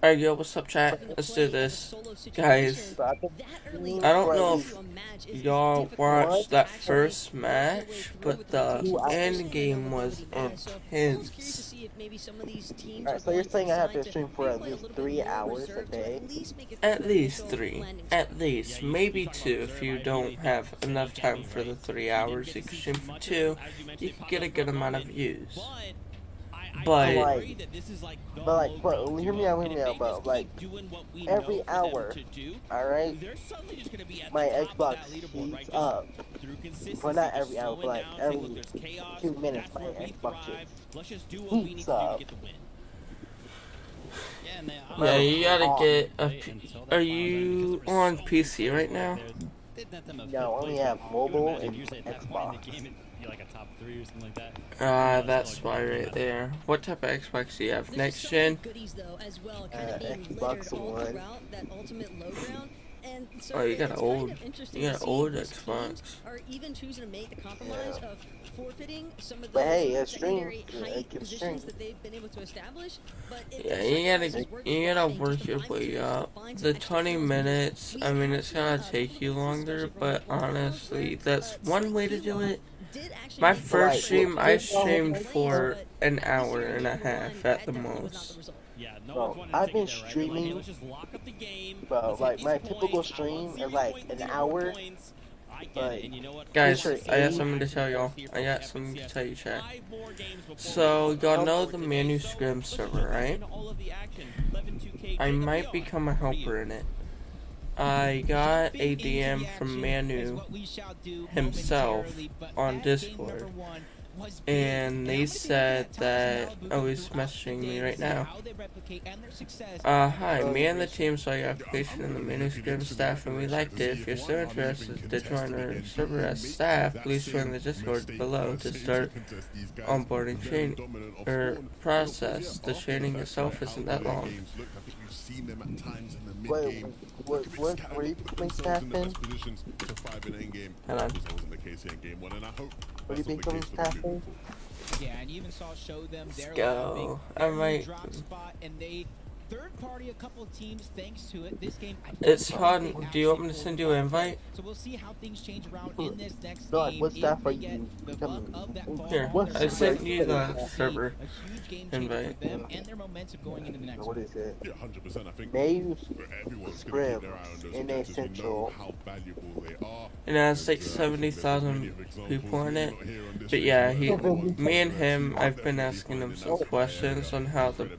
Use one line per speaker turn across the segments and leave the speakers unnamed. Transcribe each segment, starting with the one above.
Alright, yo, what's up, chat? Let's do this. Guys,
So I've been streaming
I don't
for at
know
least
if y'all watched that first match, but the
2 hours.
end game was intense.
Alright, so you're saying I have to stream for at least 3 hours a day?
At least 3. At least. Maybe 2 if you don't have enough time for the 3 hours. You can stream for 2. You can get a good amount of views. But
Hear me out, bro. Like, every hour, alright, my Xbox heats up. Well, not every hour, but like every 2 minutes, my Xbox heats up.
yeah, you gotta get a. Are you on PC right now?
No, I only have mobile and Xbox.
That's why right there. What type of Xbox do you have? Next gen?
Xbox One.
Oh, you got an old Xbox.
But hey, it's stream. It can stream.
Yeah, you gotta work your way up. The 20 minutes, I mean, it's gonna take you longer, but honestly, that's one way to do it. My first stream, I streamed for an hour and a half at the most.
Bro, I've been streaming, bro, like my typical stream is like an hour. Like,
guys, I got something to tell y'all. I got something to tell you, chat. So, y'all know the Manu Scrim server, right? I might become a helper in it. I got a DM from Manu himself on Discord, and they said that, oh, he's messaging me right now. Hi, me and the team saw your application in the Manu Scrim staff, and we liked it. If you're still interested to join our server as staff, please join the Discord below to start onboarding training process. The training itself isn't that long.
wait, what were you becoming staff in?
Hold on.
Were you becoming staff in?
Yeah, and you even saw show them their
Go. I might.
drop spot, and they third party a couple of teams thanks to it. This game,
It's called. Do you want me to send you an invite?
So we'll see how things change around in this next
No, like,
game.
what staff
If
are
we get
you
the
becoming?
luck of that fall
Here,
off,
I sent you the server
a huge game changer
invite.
for them and their momentum going into the next
What
one.
is it?
Yeah, 100%. I think
Nave
everyone's
Scrim
gonna be around
in
us just
Essential.
know how valuable they are.
And it has like 70,000 people in it. But yeah, me and him, I've been asking him some questions on how the.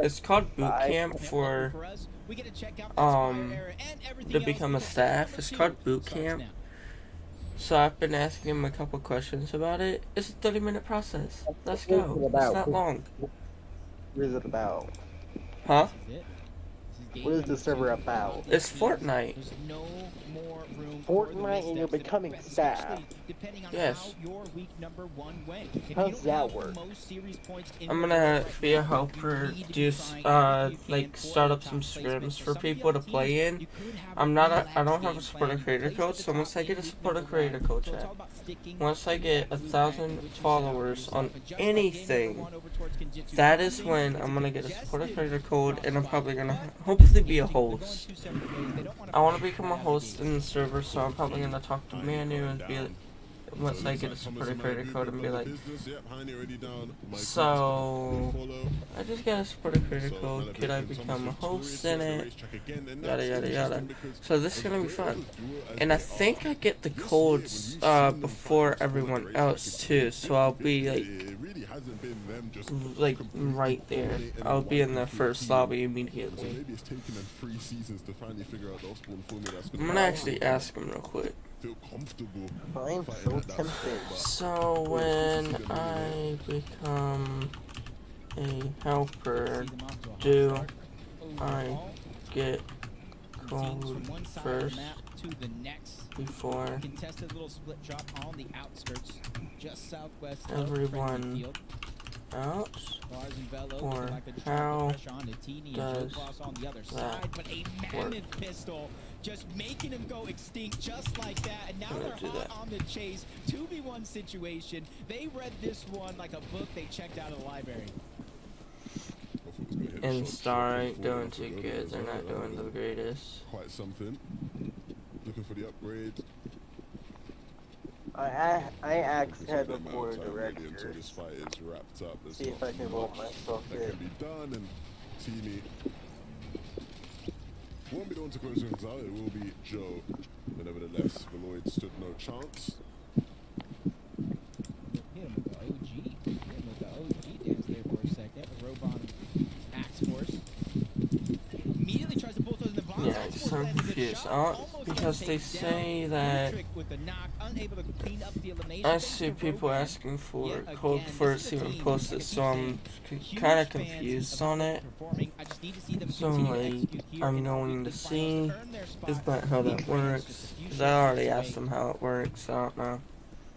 It's called boot camp for
For us, we get to check out that Spire era and everything
to
else
become a
before
staff.
number
It's
two
called boot
starts
camp.
now.
So I've been asking him a couple questions about it. It's a 30-minute process. Let's go. It's not long.
What is it about?
Huh?
This is it. This is
What is
game
the server about?
It's Fortnite.
There's no more room for the
Fortnite and you're
missteps,
becoming
especially
staff.
depending on
Yes.
how your week number 1 went. If
How's
you don't
that
have the
work?
most series points in
I'm
your
gonna
career
be a
right now,
helper,
you need to
do
try and
like
for
start
the
up some
top placement.
scrims
For
for
some
people to
teams,
play in.
you could have
I'm
a
not. I
relaxed
don't have
game
a supporter
plan,
creator
place
code.
at the
So once
top
I get a
in week
supporter
number
creator
1.
code,
So it's
chat.
all about sticking
Once I
to
get
that blue
1,000
brand, which you set out for
followers
yourself.
on
And just like game number
anything,
1 over towards Kenjutsu
that is
Boxing,
when
it's
I'm
a
gonna get a
congested
supporter creator
top
code, and I'm
spot.
probably gonna
But
hopefully be a
they're going
host.
two separate ways. They don't wanna
I want to
fight
become a
out
host
the
in the
gates.
server, so I'm probably gonna talk to Manu and be like, once I get a supporter creator code, and be like, so I just got a supporter creator code. Could I become a host in it? Yada yada yada. So this is gonna be fun, and I think I get the codes before everyone else too. So I'll be like right there. I'll be in the first lobby immediately. I'm gonna actually ask him real quick.
I'm so tempted.
So when I become a helper, do I get code first before
Contested little split drop on the outskirts, just southwest
everyone else? Or how does that
but a
work?
mammoth pistol just making him go extinct just like that, and now
I'm gonna
they're
do
hot
that.
on the chase. 2v1 situation. They read this one like a book they checked out of the library.
And
shots
Star
dropping
ain't
forward
doing
for
too
Gomez
good.
as
They're
well.
not doing the greatest.
Quite something. Looking for the upgrade.
I asked
There's
head
no amount
before
of time really until
director.
this fight is wrapped up. There's
See if
not
I can roll
much
myself
that
in.
can be done, and Teamy won't be the one to close things out. It will be Joe, but nevertheless, Lloyd stood no chance.
Hit him with the OG. Hit him with the OG dance there for a second. The Robon Axe Force. Immediately tries to pull those in the box.
Yeah,
Axe Force
so I'm
lands a good
confused.
shot, almost
Because they
takes
say
down
that
Trick with the knock, unable to clean up the elimination.
I
Thanks
see
to
people
Robon.
asking for
Yet
code
again,
first
this is a
even
team,
post
like I
it,
keep
so I'm
saying, huge
kind of
fans
confused
of
on
how
it.
they're performing. I just need to see them
So
continue to
like,
execute here
I'm
in the
going to
weekly
see
finals to earn their spot
is that how
in
that
Grand
works?
just a few
Because I already
short
asked
weeks
them
away.
how it works. I don't know.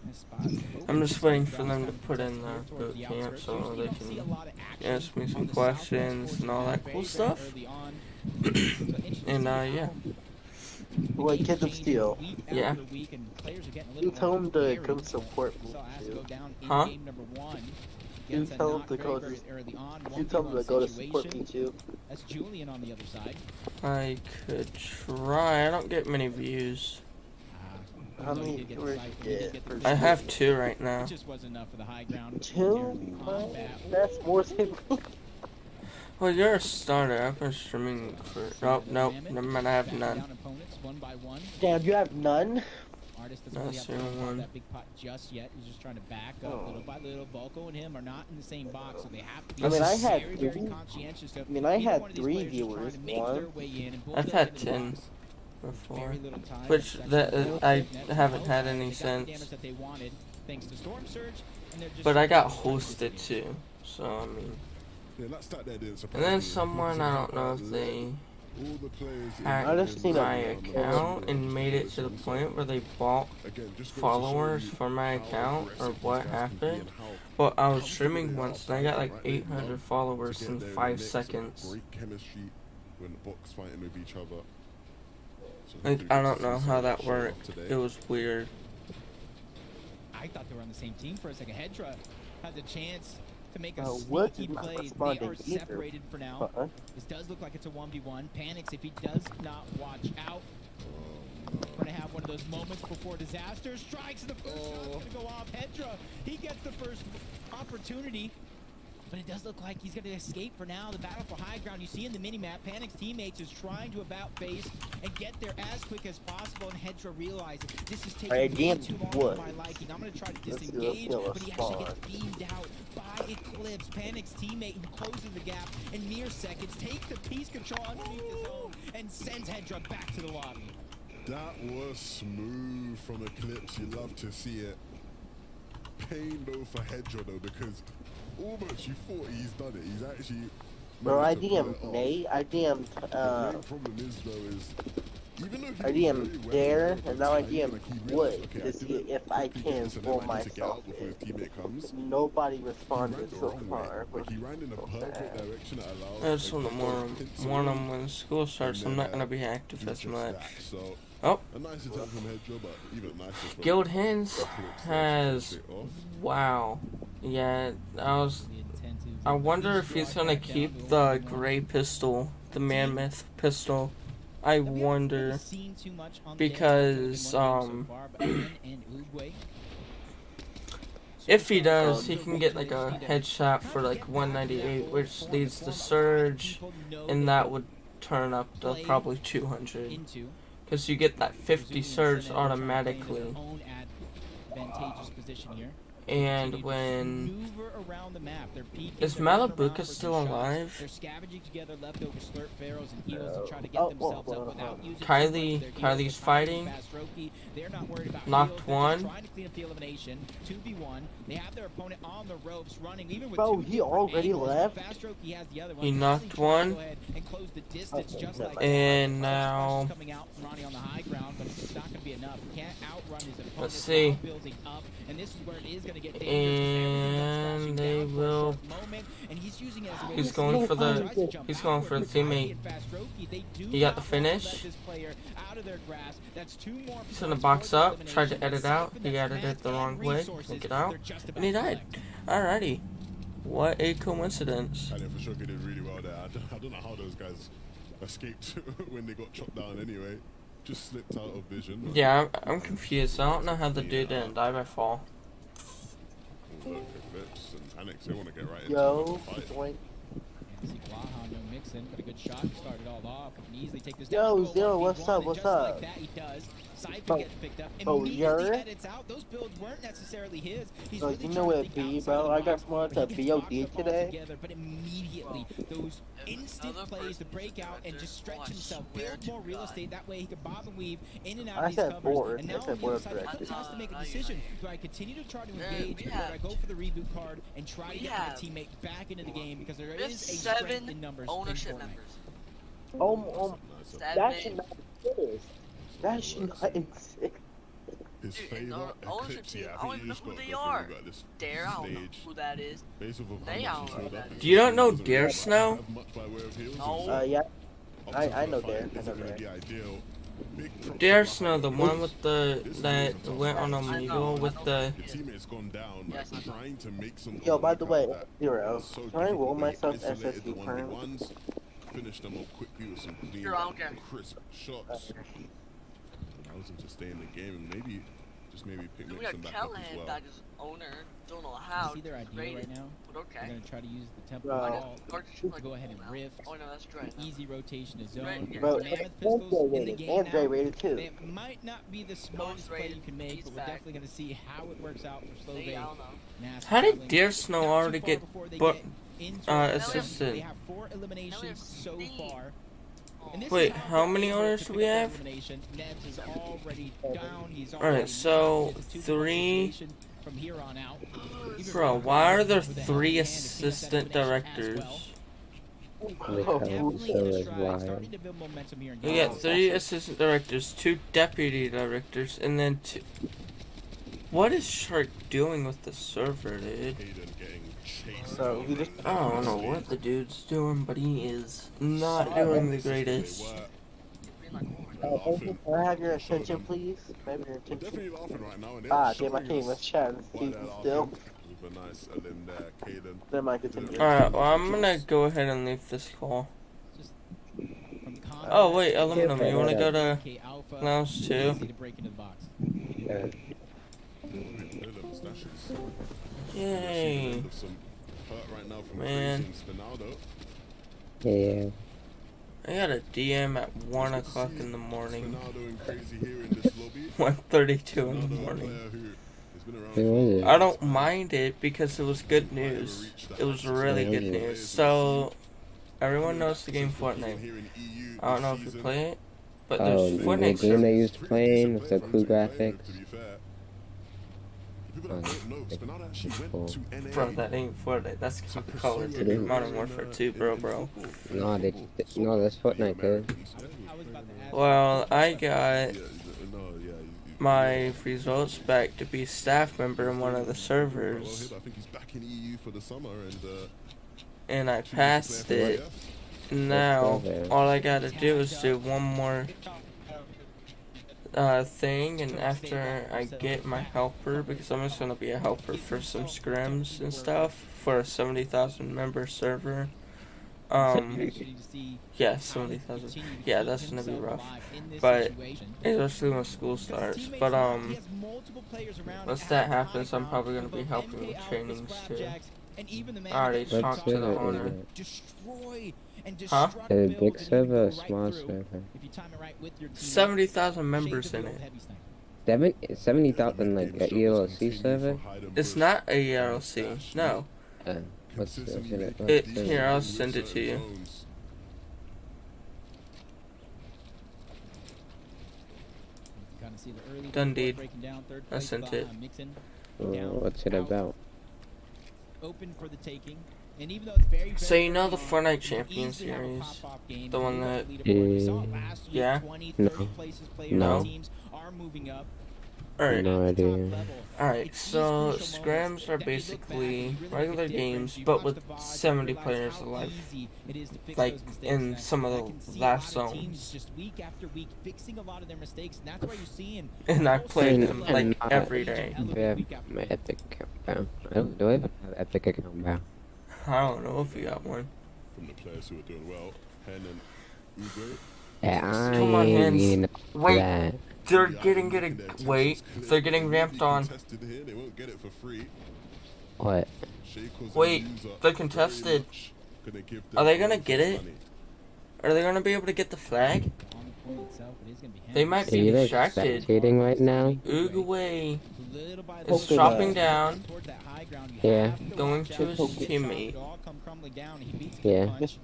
This spot is
I'm just waiting for
open.
them to
Kind of
put in
contested
the
here towards
boot
the
camp
outskirts.
so
Usually
they
you don't see a
can
lot of action
ask me
on
some
the southwest
questions
portion
and all
of
that
the
cool
bay
stuff.
very early on. So interesting to
And
see
yeah.
how the
Like
game
Kids of
changes
Steel.
week
Yeah.
after week, and players are getting a
You
little
tell
more
him to
varied.
come support
We
me
saw Ash
too.
go down in
Huh?
game number 1.
You
Against a
tell him
not
to
very,
go
very
to-
early on
You tell him
1v1
to go to support me
situation.
too.
That's Julian on the other side.
I could try. I don't get many views.
How
Although he
many
did get the
viewers
cycle,
you
he did
get
get
per
the
I
stream?
have 2 right now.
It just wasn't enough for the high ground.
2?
Combat.
That's more than
Well, you're a starter. I've been streaming for. Nope, nope. Never mind. I have
Backing
none.
down opponents one by one.
Damn, you have none?
Artist doesn't
No,
really have to
zero
jump off
one.
that big pot just yet. He's just trying to back up
Oh.
little by little. Volko and him are not in the same box, so they have to be
I mean, I had
very, very
three-
conscientious of
I mean, I
either
had
one of these
3
players just trying
viewers.
to make their
One.
way in and both
I've
of
had
them in the
10
box.
before.
Very little time.
Which
Section
that
real
I
quick. Nets
haven't
well.
had any
They got the damage
since.
that they wanted thanks to Storm Surge, and they're just
But I got
trying to
hosted
this game.
too. So I mean.
Yeah, that stat there didn't surprise
And then
me.
someone, I don't know if they
All the players in
hacked
I just seen a
my
video.
account and made it to the point where they bought
Again, just goes to
followers
show you
for my
how
account or
aggressive
what
these guys can be
happened.
and how
But I was
comfortable
streaming
they are
once and I got like
fighting, right? They know
800 followers
to get
in
there
5
mix and
seconds.
Great chemistry when the box fighting with each other. So
Like,
hopefully
I
we
don't
can
know
see
how
some
that
show
worked.
off today.
It was weird.
I thought they were on the same team for a second. Hedra has a chance to make a
Wood
sneaky
is not
play. They
responding
are
either.
separated for now. This does look like it's a 1v1. Panics if he does not watch out. We're gonna have one of those moments before disaster. Strikes and the first shot's gonna go off. Hedra, he gets the first opportunity. But it does look like he's going to escape for now. The battle for high ground, you see in the minimap, Panic's teammates is trying to about face and get there as quick as possible. And Hedra realizes this is taking
Alright,
way
damn
too long
wood.
for my liking. I'm going to try to
Let's
disengage,
go
but he actually gets
spawn.
beamed out by Eclipse. Panic's teammate who closes the gap in mere seconds, takes the piece control underneath his own, and sends Hedra back to the lobby.
That was smooth from Eclipse. You love to see it. Pain though for Hedra though, because almost you thought he's done it. He's actually.
Bro, I
managed to pull
DM'd
it off.
Nate. I DM'd,
The main problem is though is even though he
I
was
DM'd
very well
there,
aware
and now I
of the
DM'd
time, like, he
Wood
realized, okay,
to
I
see
didn't
if I
quickly
can
get this, and then
pull
I need to get
myself
out before his
in.
teammate comes.
Nobody
He
responded
ran the
so
wrong
far.
way.
which
Like he ran in the
is so
perfect
bad.
direction that allowed.
I just want to warn them when school starts. I'm not gonna be
do
active as
just
much.
that. So
Oh,
a nice attempt from Hedra, but even nicer from
Guild Hens
Eclipse there to
has.
finish it off.
Wow. Yeah,
The intent is
I wonder
to
if he's
drive
gonna
back down
keep
to
the
1v1.
gray pistol, the mammoth pistol. I
Now, we haven't really
wonder.
seen too much on the
Because,
Denver in one game so far, but Ian and Uruguay.
If he does, he can get like a headshot for like 198, which leads to Surge, and that would turn up to probably 200.
Into
Because you get that 50 Surge automatically.
advantageous position here.
And when.
Maneuver around the map. They're peeking,
Is
they're running
Malabuka
around for
still
some shots.
alive?
They're scavenging together leftover slurp barrels and heals to try to get
Oh,
themselves
oh,
up without using
Kylie-
too much of their heals.
Kylie's
So Kylie
fighting.
and Fast Roki, they're not worried about
Knocked
heals. They're
one.
just trying to clean up the elimination. 2v1. They have their opponent on the ropes running even with
Bro,
two
he
different
already
angles.
left?
Fast Roki has the other one.
He
Kylie
knocked
trying to
one.
go ahead and close the distance
Okay,
just
never
like
mind.
And
that.
now.
First coming out from Ronnie on the high ground, but it's not going to be enough. He can't outrun his opponent.
Let's see.
Now building up, and this is where it is going to get dangerous.
And they will. He's going for the. He's going for the teammate. He got the finish. He's gonna box up. Tried to edit out. He edited it the wrong way. Took it out. And he died. Alrighty. What a coincidence.
And for sure did really well there. I don't know how those guys escaped when they got chopped down anyway. Just slipped out of vision. But
Yeah, I'm confused. I don't know how the dude didn't die by fall.
Eclipse and Panics, they want to get right into
Yo,
the fight.
joint.
See Blaha, no mixing, but a good shot to start it all off. He can easily take this
Yo,
down. Go
Zero,
1v1,
what's up,
and
what's
just
up?
Like that, he does. Cypher
Oh,
gets picked up.
oh,
Immediately
you're?
edits out. Those builds weren't necessarily his. He's
Like,
really
you know
trying
what
to
it
think
be,
outside
bro?
the
I got
box,
promoted
but
to
he gets boxed
VOD
up all
today.
together, but immediately those instant plays to break out and just stretch himself, build more real estate. That way he can bob and weave in and out
I
of these
said
covers.
board.
And
I
now
said
on the
board
other side,
correct.
Eclipse has to make a decision. Do I continue to try to
Man,
engage,
we
or do I
have-
go for the reboot card and try to
we
get my
have-
teammate back into the game, because there
We have
is a strength in
7
numbers in
ownership
Fortnite.
members.
Oh, that
7.
should not exist. That should not exist.
His
Dude,
favor,
and our ownership
Eclipse,
team,
yeah,
I
I
don't
think
even
you
know
just
who
got
they
to go
are.
through this
Dare, I don't know
stage.
who that is.
Based off of
They
how
don't
much
know
he's
that.
healed up,
Do you not know
doesn't
Dare
really
Snow?
have much by way of heals,
No.
so
Yeah,
obviously
I know
the fight
Dare. I
isn't
know
gonna
Dare.
be ideal. Big props
Dare
to
Snow, the
Bahrain.
one with the that went on
I know,
Omegle with
I know
the.
that.
Your teammate's gone down,
Yes, I
like
know.
trying to make some.
Yo, by the way,
that
Zero,
was so
can I roll
difficult when he
myself
isolated the
SSD perm?
1v1s, finished them off quickly with some clean,
Sure, I don't care.
crisp shots. Allows him to stay in the game and maybe pick
We
Mixon
got
back up as
Callahan
well.
back as owner. Don't know
You
how.
see their idea
Great,
right now?
but
They're
okay.
going to try to use the tempo
Bro.
ball,
Cartridge,
go ahead and
now.
rift.
Oh no, that's Dre. now.
Easy rotation to
Right,
zone.
yeah.
Bro,
Mammoth
and
pistols
Dre
in the
rated,
game
and Dre
now.
rated too.
They might not be the smartest play
rated.
you can make,
He's
but we're
back.
definitely going to see how it works out for
See, I
Slovak.
don't know.
Nas
How did
traveling
Dare Snow
not too
already
far
get
before they
but
get into
Now
it.
we have-
assistant?
They have 4 eliminations so
Steve.
far.
Oh.
And this
Wait,
is
how
they
many
were able
owners
to
do
pick
we
up that
have?
elimination. Nebs is already down. He's
Alright,
already
so
locked. It's a 2-1
three-
situation from here on out. Even
Bro,
Rob
why are
Brown,
there
who the hell
3
can if he gets that
assistant
elimination as
directors?
well.
Oh,
Definitely
so
in a
is
stride,
Ryan.
starting to build momentum here in
We
Dallas.
got 3 assistant directors, 2 deputy directors, and then 2. What is Shark doing with the server, dude?
Hayden getting chased.
So, he just-
I don't know what the dude's doing, but he is not doing the greatest.
Can I have your attention, please? Can I have your
We're
attention?
definitely laughing right now. And they're
Ah, damn, I
showing
can't even
us
chat and
why
see
they're laughing
still.
with a nice limb there, Caden.
Then I continue.
Alright, well, I'm gonna go ahead and leave this call.
Just from the combat,
Oh, wait, Aluminum, you wanna go to
K Alpha,
Lounge 2?
easy to break into the box.
Yeah.
They're the stashes.
Yay.
End of some hurt right now from
Man.
Crazy and Spinaldo.
Yeah.
I got a DM at 1 o'clock in the morning.
Spinaldo and Crazy here in this lobby.
1:32 in the
Spinaldo, a
morning.
player who has been around
Who was it?
I don't mind it because it was good news. It was really good news. So, everyone knows the game Fortnite. I don't know if you play it, but there's
Oh, the
Fortnite
game they
servers.
used to playing with the cool graphics.
To be fair. People that don't know, Spinaldo actually went to NA.
Bro, that ain't Fortnite. That's Call of Duty Modern Warfare 2, bro.
No, no, that's Fortnite, dude.
I was about to ask.
Well, I got
Yeah,
my results back to be staff member in one of the servers,
I think he's back in EU for the summer
and I passed it. Now, all I gotta do is do one more thing, and after I get my helper, because I'm just gonna be a helper for some scrims and stuff for a 70,000 member server. Yeah, 70,000. Yeah, that's gonna be rough, but especially when school starts. But once that happens, I'm probably gonna be helping with trainings too. I already
What
talked to the
server is
owner.
it?
Destroy and
Huh?
destruct
Is it a
build
big
and
server or
move right
small
through.
server?
If you time it right with your teammate,
70,000 members
shades of
in
the old
it.
heavy sniper.
70,000 like a ELC server?
It's not a ELC. No.
What's in it?
It- here, I'll send it to you.
Kinda see the early
Done
big boy
deed.
breaking down, third
I
place,
sent it.
Mixon
What's it about?
open for the taking. And even though it's very,
So
very
you know
early
the
on,
Fortnite
you can
Champion
easily have a
Series?
pop-off game
The
and
one
move up
that-
the leaderboard. We saw it last week,
Yeah.
20,
No.
30 places players
No.
and teams are moving up.
Alright.
No
At the top
idea.
level.
Alright,
It's these
so
crucial
scrims
moments
are
that you look back and
basically
you really
regular
make a difference.
games,
You
but
watch
with
the VODs, you
70
realize
players
how
alive.
easy it is to fix
Like,
those mistakes.
in
And
some of
I
the
can see
last
a lot of teams
zones.
just week after week fixing a lot of their mistakes, and that's why you're seeing
And I played
And-
them
and
like
I-
every day.
I have my Epic account. I don't, do I even have Epic account now?
I don't know if he got one.
from the players who are doing well. Hen and Ugo.
Yeah, I
Come on,
ain't
hands.
even know
Wait.
that.
They're
Yeah, I
getting
can
it.
look at their
Wait,
intentions
they're
clear.
getting
They're
ramped on.
contested here. They won't get it for free.
What?
Shakos and
Wait,
Hughes are
they're
very
contested.
much gonna give
Are they
them
gonna get it?
money.
Are they gonna be able to get the flag?
On the point itself, it is going to be
They
Henry.
might
Are
be
you like
distracted.
spectating right now?
Uruguay
Little by
is
little,
dropping down,
towards that high ground. You
Yeah.
have to
going
watch
to
out.
his
It's
teammate.
all come crumbling down. He beats
Yeah.
the punch.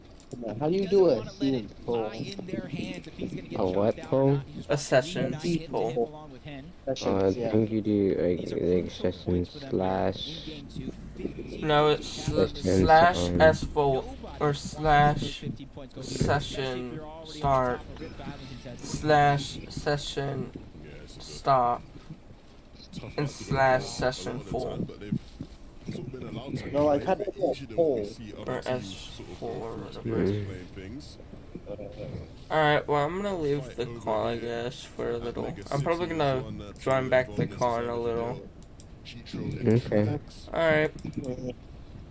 How do you
He
do
doesn't
a
wanna let
human
it
pull?
lie in their hands if he's gonna get
A
chopped
what
out or
pull?
not. He just
A
wants
session
to hit
pull.
along with Hen.
I
Sessions, yeah.
think you do like
These are
the
crucial
session
points for them
slash.
in game two. 15
No,
points
it's
to capture
Session,
this.
slash
um,
S-Volt
Nobody
or
wants to see those
slash
15 points go through,
session
especially if you're already on
start
top of it, badly contested.
slash session
Yeah, it's a
stop
tough
and
out to go
slash
for a
session
lot of the
full.
time, but they've sort of been allowed to
No, I
play
kind
a
of
bit
want
easier than
pull.
what we see other
Or
teams
S4
sort of
or
go through
whatever.
experience playing things.
Alright, well, I'm gonna leave the call, I guess, for a little. I'm probably gonna join back the call in a little.
Okay.
Alright,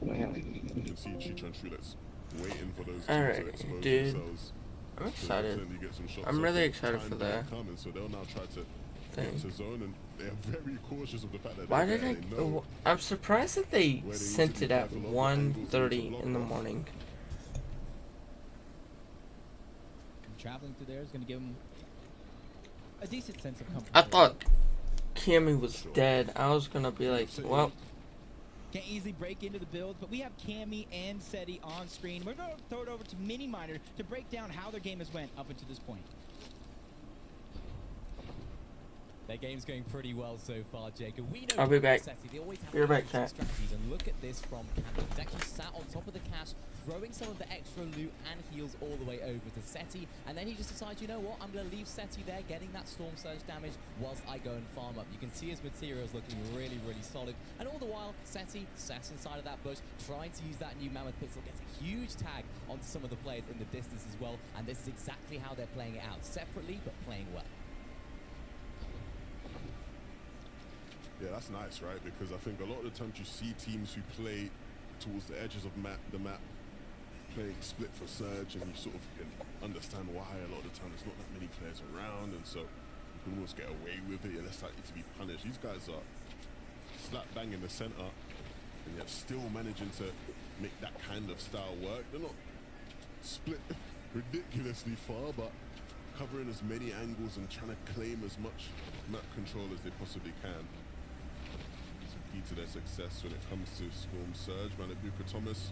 You can see Chicho and Trulex waiting for those two
Alright,
to expose
dude.
themselves.
I'm
So
excited.
certainly get some shots
I'm
off.
really
They
excited
time
for
that
that
coming, so they'll now try to
thing.
get into zone, and they're very cautious of the fact that
Why
they're
did
there. They know
I'm surprised that they
where they
sent
need to
it
be
at
careful of what angles they need to
1:30
block
in the
off.
morning.
Traveling through there is going to give him a decent sense of comfort.
I thought Cammy was dead. I was gonna be like, well,
Can't easily break into the builds, but we have Cammy and Seti on screen. We're going to throw it over to Mini Miner to break down how their game has went up until this point.
Their game's going pretty well so far, Jacob. We know
I'll be back.
They always have
Be right back,
interesting
chat.
strategies, and look at this from Cammy. He's actually sat on top of the cache, throwing some of the extra loot and heals all the way over to Seti, and then he just decides, you know what, I'm going to leave Seti there, getting that Storm Surge damage whilst I go and farm up. You can see his materials looking really, really solid, and all the while, Seti sat inside of that bush, trying to use that new Mammoth pistol, gets a huge tag onto some of the players in the distance as well, and this is exactly how they're playing it out, separately, but playing well.
Yeah, that's nice, right? Because I think a lot of the times you see teams who play towards the edges of the map, playing split for surge, and you sort of can understand why a lot of the time there's not that many players around, and so you can almost get away with it. You're less likely to be punished. These guys are slap bang in the center, and yet still managing to make that kind of style work. They're not split ridiculously far, but covering as many angles and trying to claim as much map control as they possibly can. Key to their success when it comes to Storm Surge. Manabuka Thomas,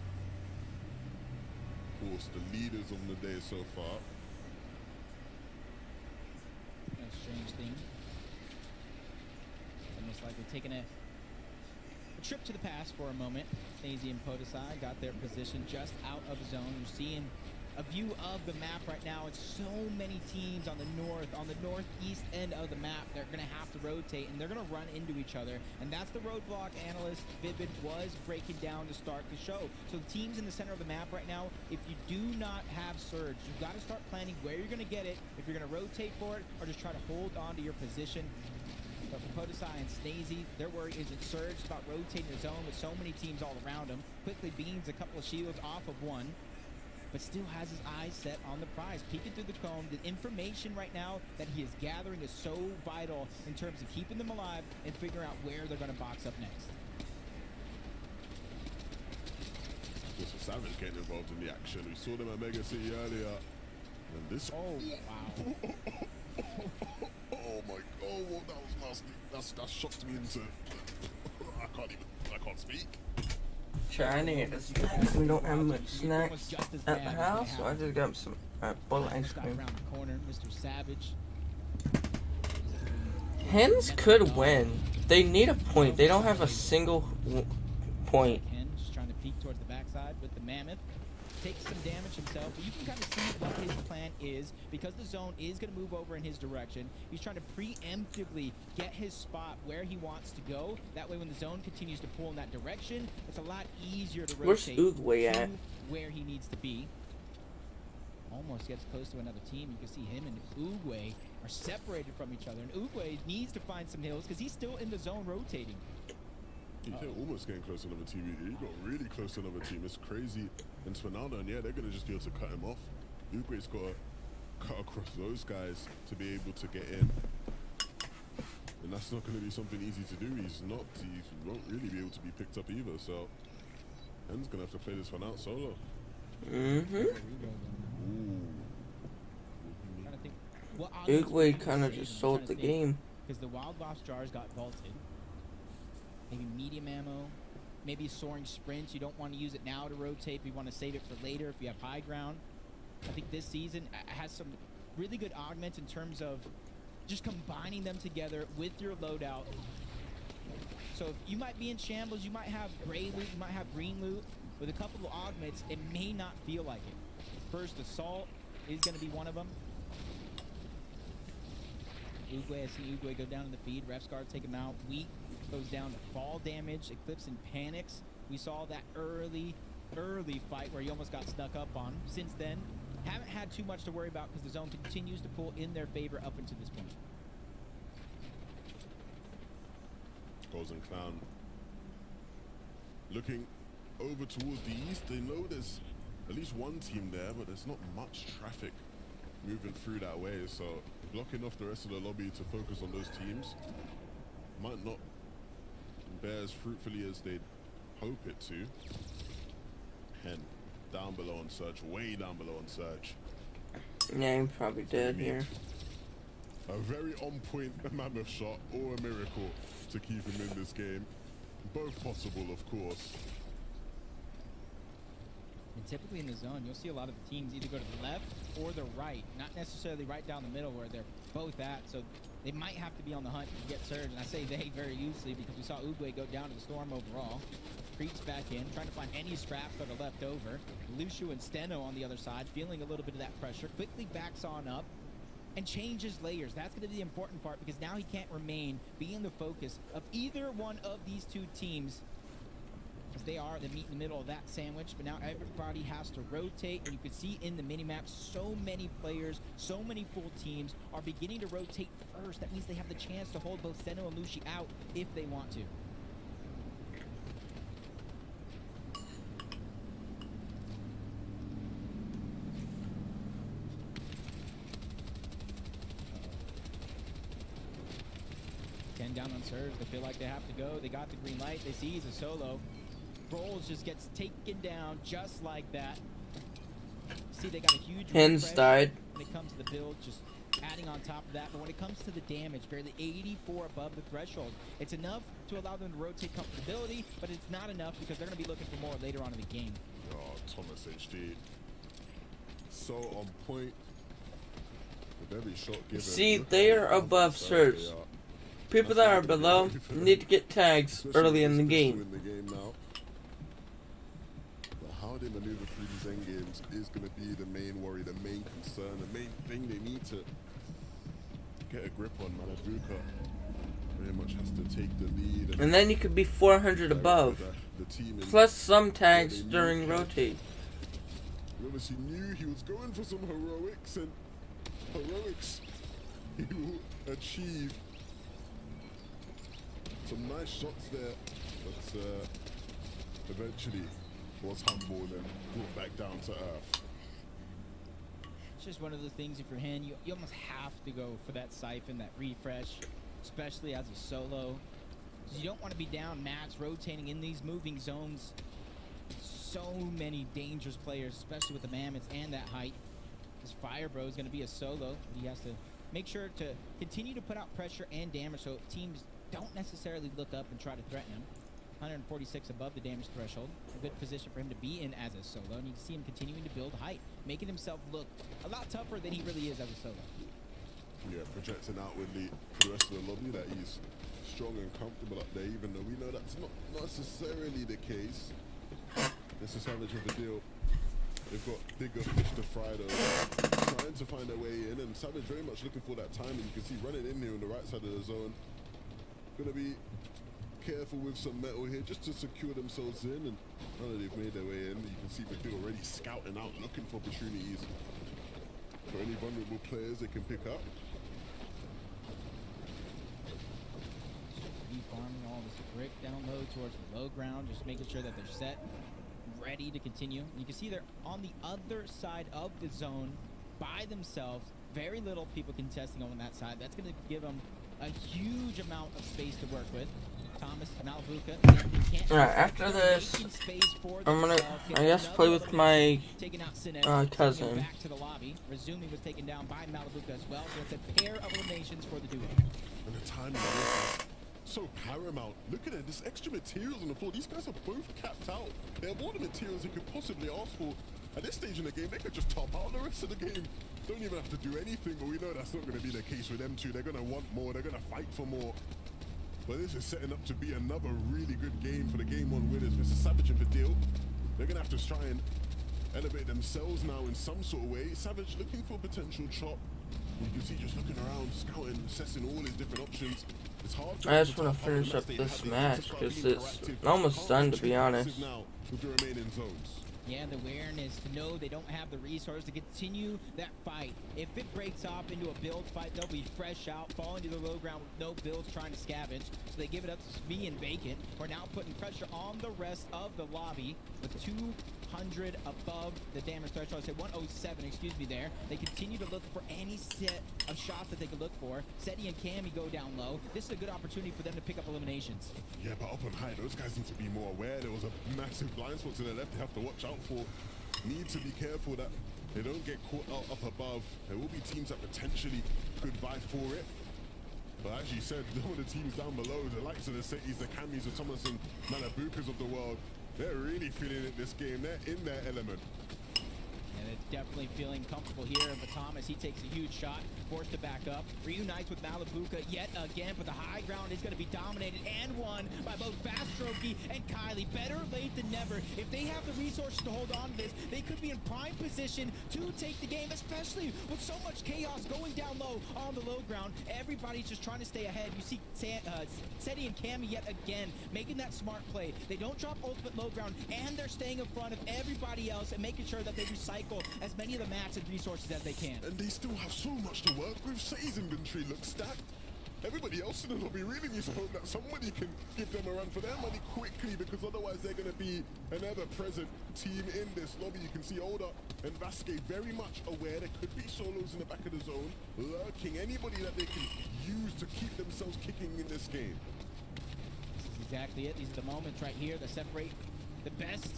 of course, the leaders on the day so far.
A strange thing. Almost like we're taking a trip to the past for a moment. Snazy and Podesai got their position just out of zone. You're seeing a view of the map right now. It's so many teams on the northeast end of the map. They're going to have to rotate, and they're going to run into each other. And that's the roadblock analyst Vivid was breaking down to start the show. So the teams in the center of the map right now, if you do not have Surge, you've got to start planning where you're going to get it, if you're going to rotate for it, or just try to hold on to your position. But for Podesai and Snazy, their worry isn't Surge. It's about rotating the zone with so many teams all around him. Quickly beams a couple of shields off of one, but still has his eyes set on the prize. Peeking through the cone, the information right now that he is gathering is so vital in terms of keeping them alive and figuring out where they're going to box up next.
Just Savage getting involved in the action. We saw them at Mega City earlier. And this.
Oh, wow.
Oh my god, that was nasty. That shocked me into. I can't speak.
Chinese. We don't have much snacks at the house, so I just got some bowl of ice
Got
cream.
around the corner, Mr. Savage.
Hens could win. They need a point. They don't have a single point.
Ken just trying to peek towards the backside with the Mammoth. Takes some damage himself, but you can kind of see what his plan is because the zone is going to move over in his direction. He's trying to preemptively get his spot where he wants to go. That way when the zone continues to pull in that direction, it's a lot easier to
Where's
rotate
Uruguay at?
to where he needs to be. Almost gets close to another team. You can see him and Uruguay are separated from each other, and Uruguay needs to find some hills because he's still in the zone rotating.
He almost getting close to another team. He got really close to another team. It's crazy. And Spanaldo, and yeah, they're going to just be able to cut him off. Uguay's got to cut across those guys to be able to get in. And that's not going to be something easy to do. He won't really be able to be picked up either. So, Hen's going to have to play this one out solo.
Mm-hmm.
Ooh.
Uguay kind of just sold the game.
Because the Wild Boss jars got vaulted. Maybe medium ammo. Maybe soaring sprints. You don't want to use it now to rotate. But you want to save it for later if you have high ground. I think this season has some really good augments in terms of just combining them together with your loadout. So if you might be in shambles, you might have gray loot, you might have green loot. With a couple of augments, it may not feel like it. First Assault is going to be one of them. Uguay, I see Uguay go down in the feed. Refscar take him out. Wheat goes down to fall damage. Eclipse and panics. We saw that early fight where he almost got snuck up on. Since then, haven't had too much to worry about because the zone continues to pull in their favor up until this point.
Golden Clown looking over towards the east. They know there's at least one team there, but there's not much traffic moving through that way, so blocking off the rest of the lobby to focus on those teams might not bear as fruitfully as they'd hope it to. Hen down below on Surge, way down below on Surge.
Yeah, he's probably dead here.
A very on point mammoth shot or a miracle to keep him in this game. Both possible, of course.
And typically in the zone, you'll see a lot of the teams either go to the left or the right, not necessarily right down the middle where they're both at. So they might have to be on the hunt to get Surge. And I say they very loosely because we saw Uguay go down to the Storm overall. Creeps back in, trying to find any scraps that are left over. Lucio and Steno on the other side, feeling a little bit of that pressure. Quickly backs on up and changes layers. That's going to be the important part because now he can't being the focus of either one of these two teams. As they are the meet in the middle of that sandwich, but now everybody has to rotate, and you can see in the minimap so many players, so many full teams are beginning to rotate first. That means they have the chance to hold both Steno and Lucy out if they want to. Ken down on Surge. They feel like they have to go. They got the green light. They see he's a solo. Rolls just gets taken down just like that. See, they got a huge
Hens
refresh
died.
when it comes to the build, just adding on top of that. But when it comes to the damage, barely 84 above the threshold. It's enough to allow them to rotate comfortability, but it's not enough because they're going to be looking for more later on in the game.
Oh, Thomas HD. So on point with every shot given.
See, they are above Surge. People that are below need to get tags early in the game.
Now. But how they maneuver through these end games is going to be the main worry, the main concern, the main thing they need to get a grip on. Manavuka very much has to take the lead.
And then you could be 400 above.
The team
Plus some tags during rotate.
Obviously knew he was going for some heroics, and heroics he will achieve. Some nice shots there, but eventually was humbled and brought back down to earth.
It's just one of those things, if you're Hen, you almost have to go for that siphon, that refresh, especially as a solo. You don't want to be down max rotating in these moving zones. So many dangerous players, especially with the mammoths and that height. This Fire Bro is going to be a solo. He has to make sure to continue to put out pressure and damage so teams don't necessarily look up and try to threaten him. 146 above the damage threshold. A good position for him to be in as a solo. And you can see him continuing to build height, making himself look a lot tougher than he really is as a solo.
Yeah, projecting outwardly for the rest of the lobby that he's strong and comfortable up there, even though we know that's not necessarily the case. This is Savage with the deal. They've got bigger fish to fry though. Trying to find their way in, and Savage very much looking for that timing. You can see running in here on the right side of the zone. Gonna be careful with some metal here just to secure themselves in, and now that they've made their way in, you can see Badoo already scouting out, looking for opportunities for any vulnerable players they can pick up.
farming all this brick down low towards the low ground, just making sure that they're set, ready to continue. You can see they're on the other side of the zone by themselves. Very little people contesting on that side. That's going to give them a huge amount of space to work with. Thomas, Malabuka.
Alright, after this, I'm gonna, I guess, play with my cousin.
Back to the lobby. Resuming was taken down by Malabuka as well. So it's a pair of eliminations for the duo.
And the timing is so paramount. Look at it, there's extra materials on the floor. These guys are both capped out. They have all the materials they could possibly ask for. At this stage in the game, they could just top out the rest of the game. Don't even have to do anything, but we know that's not going to be the case with them two. They're going to want more. They're going to fight for more. But this is setting up to be another really good game for the Game 1 winners. Mr. Savage and Fadil, they're going to have to try and elevate themselves now in some sort of way. Savage looking for a potential chop. You can see just looking around, scouting, assessing all his different options. It's hard to
I just want to finish up this match because it's almost done, to be honest.
now with the remaining zones.
Yeah, the awareness to know they don't have the resources to continue that fight. If it breaks off into a build fight, they'll be fresh out, falling to the low ground with no builds trying to scavenge. So they give it up to me and Vacant. We're now putting pressure on the rest of the lobby with 200 above the damage threshold. I said 107, excuse me there. They continue to look for any set of shots that they can look for. Seti and Cammy go down low. This is a good opportunity for them to pick up eliminations.
Yeah, but up on high, those guys need to be more aware. There was a massive blind spot to the left they have to watch out for. Need to be careful that they don't get caught out up above. There will be teams that potentially could vie for it. But as you said, some of the teams down below, the likes of the Setis, the Camis, the Thomas and Malabukas of the world, they're really feeling it this game. They're in their element.
And they're definitely feeling comfortable here. But Thomas, he takes a huge shot, forced to back up. Reunites with Malabuka yet again, but the high ground is going to be dominated and won by both Fastroki and Kylie. Better late than never. If they have the resources to hold on to this, they could be in prime position to take the game, especially with so much chaos going down low on the low ground. Everybody's just trying to stay ahead. You see Seti and Cammy yet again making that smart play. They don't drop ultimate low ground, and they're staying in front of everybody else and making sure that they recycle as many of the mats and resources as they can.
And they still have so much to work with. Seti's inventory looks stacked. Everybody else in the lobby really needs to hope that somebody can give them a run for their money quickly, because otherwise they're going to be an ever-present team in this lobby. You can see Oda and Vasquez very much aware there could be solos in the back of the zone, lurking. Anybody that they can use to keep themselves kicking in this game.
This is exactly it. These are the moments right here that separate the best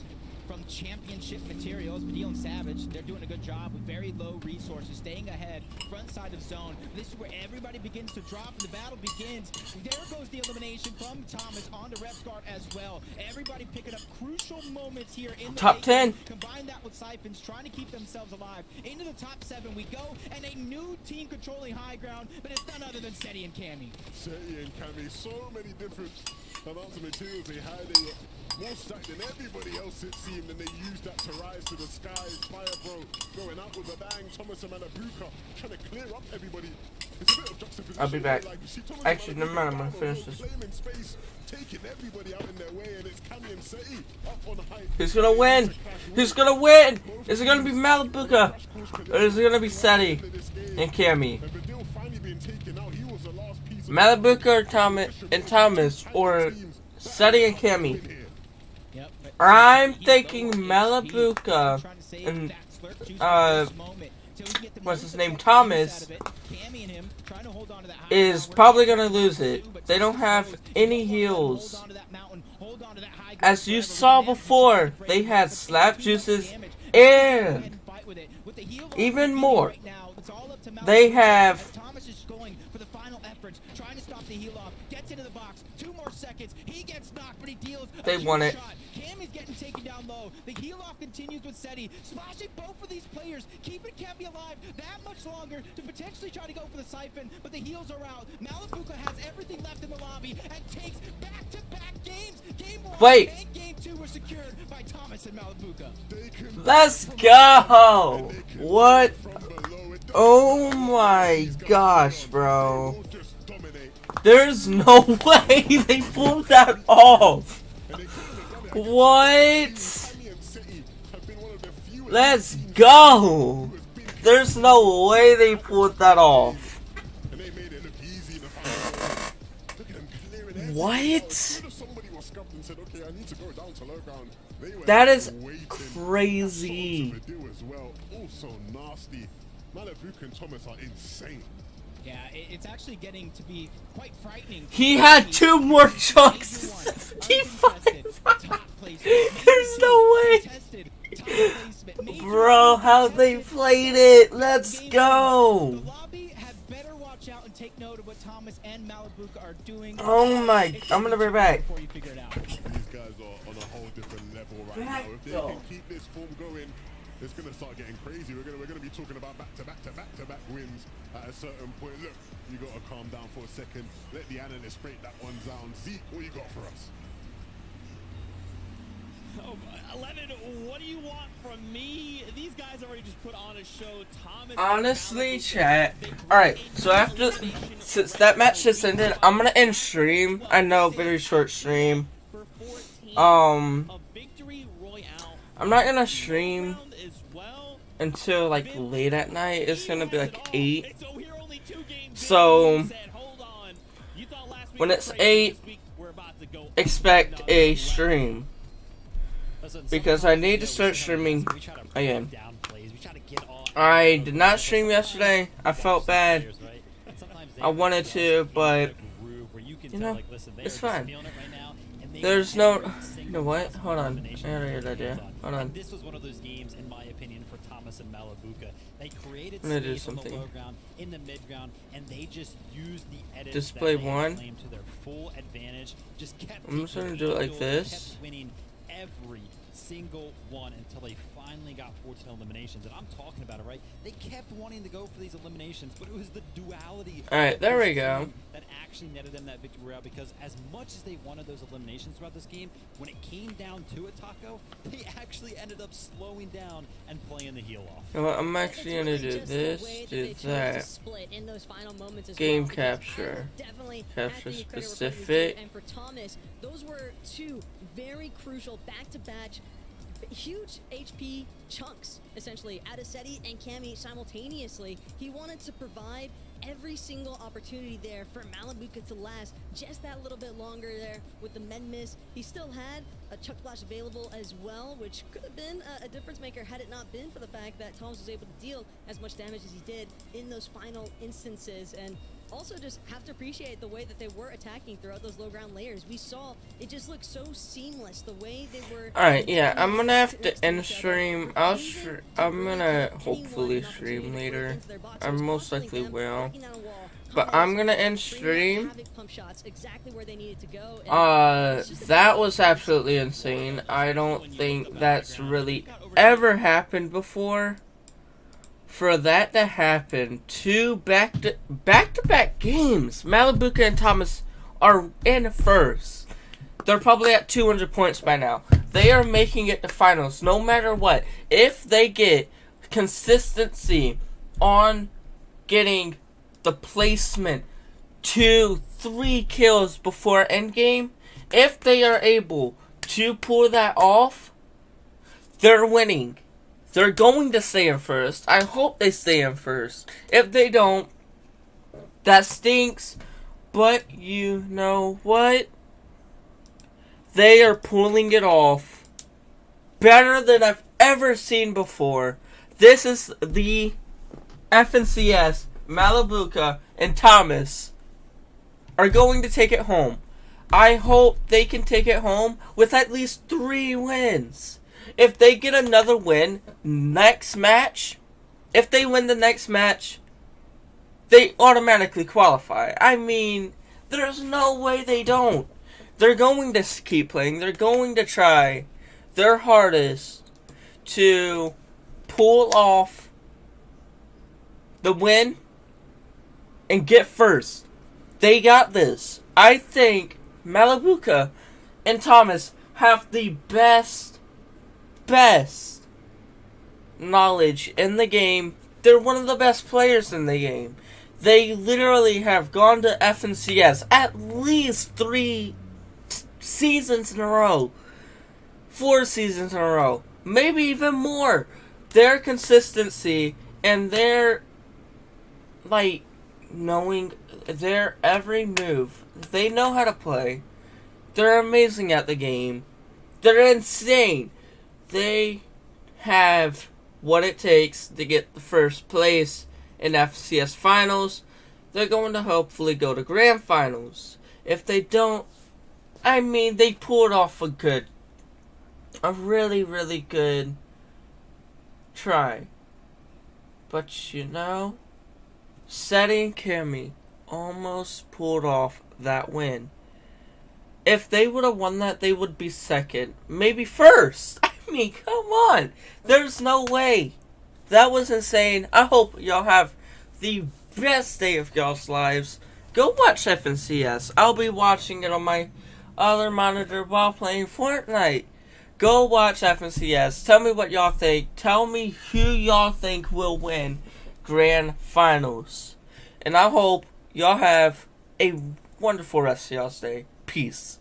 from championship materials. Fadil and Savage, they're doing a good job with very low resources, staying ahead, front side of zone. This is where everybody begins to drop and the battle begins. There goes the elimination from Thomas onto Repsguard as well. Everybody picking up crucial moments here in the
Top 10.
Combine that with Siphons trying to keep themselves alive. Into the top 7 we go, and a new team controlling high ground, but it's none other than Seti and Cammy.
Seti and Cammy, so many different amounts of materials they had. They were more stacked than everybody else, it seemed, and they used that to rise to the skies. Fire Bro going out with a bang. Thomas and Malabuka trying to clear up everybody. It's a bit of juxtaposition.
I'll be back.
Like, you see Thomas
Actually,
and
never mind, I'm gonna
Malabuka
finish
down
this.
low, flaming space, taking everybody out in their way, and it's Cammy and Seti up on high.
Who's gonna win? Who's gonna win? Is it gonna be Malabuka? Or is it gonna be Seti and Cammy?
And Fadil finally being taken out. He was the last piece of
Malabuka or Thomas or Seti and Cammy?
Yep.
I'm thinking Malabuka and what's his name, Thomas, is probably gonna lose it. They don't have any heals. As you saw before, they had slap juices and even more. They have
Thomas is going for the final efforts, trying to stop the heal off. Gets into the box. 2 more seconds. He gets knocked, but he deals a
They
huge
won it.
shot. Cam is getting taken down low. The heal off continues with Seti, splashing both of these players, keeping Cammy alive that much longer to potentially try to go for the siphon, but the heals are out. Malabuka has everything left in the lobby and takes back-to-back games. Game 1
Wait.
and Game 2 were secured by Thomas and Malabuka.
Let's go! What? Oh my gosh, bro. There's no way they pulled that off. What? Let's go. There's no way they pulled that off. What?
If somebody was scuffed and said, okay, I need to go down to low ground, they were
That is
waiting.
crazy.
That shot to Madhu as well, also nasty. Malabuka and Thomas are insane.
Yeah, it's actually getting to be quite frightening.
He had 2 more chunks. 55. There's no way. Bro, how they played it. Let's go.
The lobby had better watch out and take note of what Thomas and Malabuka are doing.
Oh my, I'm gonna be back.
Before you figure it out.
These guys are on a whole different level right now. If they can keep this form going, it's going to start getting crazy. We're going to be talking about back-to-back wins at a certain point. Look, you got to calm down for a second. Let the analysts break that one down. Zeke, what you got for us?
Oh, 11, what do you want from me? These guys already just put on a show. Thomas,
Honestly, chat. Alright, so since that match just ended, I'm gonna end stream. I know, very short stream. I'm not gonna stream until like late at night. It's gonna be like 8. So when it's 8, expect a stream. Because I need to start streaming again. I did not stream yesterday. I felt bad. I wanted to, but you know, it's fine. There's no. You know what? Hold on. I got a good idea. Hold on.
This was one of those games, in my opinion, for Thomas and Malabuka. They created
I'm gonna do
space on the
something.
low ground, in the mid ground, and they just used the edits
Display
that they
one.
claimed to their full advantage. Just kept
I'm just
taking
gonna do it like
kills,
this.
kept winning every single one until they finally got 14 eliminations. And I'm talking about it, right? They kept wanting to go for these eliminations, but it was the duality.
Alright,
of
there
this
we go.
team that actually netted them that victory route, because as much as they wanted those eliminations throughout this game, when it came down to it, Taco, they actually ended up slowing down and playing the heel off.
You know what? I'm actually gonna do this, do that. Game capture. Capture specific.
And for Thomas, those were 2 very crucial back-to-back huge HP chunks, essentially, Adeseti and Cammy simultaneously. He wanted to provide every single opportunity there for Malabuka to last just that little bit longer there with the med miss. He still had a Chuck Flash available as well, which could have been a difference maker had it not been for the fact that Thomas was able to deal as much damage as he did in those final instances. And also just have to appreciate the way that they were attacking throughout those low ground layers. We saw it just looked so seamless, the way they were.
Alright, yeah, I'm gonna have to end stream. I'm gonna hopefully stream later. I most likely will. But I'm gonna end stream. That was absolutely insane. I don't think that's really ever happened before. For that to happen, 2 back-to-back games, Malabuka and Thomas are in first. They're probably at 200 points by now. They are making it to finals no matter what. If they get consistency on getting the placement 2-3 kills before endgame, if they are able to pull that off, they're winning. They're going to stay in first. I hope they stay in first. If they don't, that stinks. But you know what? They are pulling it off better than I've ever seen before. This is the FNCS, Malabuka, and Thomas are going to take it home. I hope they can take it home with at least 3 wins. If they get another win next match, if they win the next match, they automatically qualify. I mean, there's no way they don't. They're going to keep playing. They're going to try their hardest to pull off the win and get first. They got this. I think Malabuka and Thomas have the best knowledge in the game. They're one of the best players in the game. They literally have gone to FNCS at least 3 seasons in a row. 4 seasons in a row. Maybe even more. Their consistency and their, knowing their every move. They know how to play. They're amazing at the game. They're insane. They have what it takes to get the first place in FCS Finals. They're going to hopefully go to Grand Finals. If they don't, I mean, they pulled off a really, really good try. But you know, Seti and Cammy almost pulled off that win. If they would have won that, they would be second, maybe first. I mean, come on. There's no way. That was insane. I hope y'all have the best day of y'all's lives. Go watch FNCS. I'll be watching it on my other monitor while playing Fortnite. Go watch FNCS. Tell me what y'all think. Tell me who y'all think will win Grand Finals. And I hope y'all have a wonderful rest of y'all's day. Peace.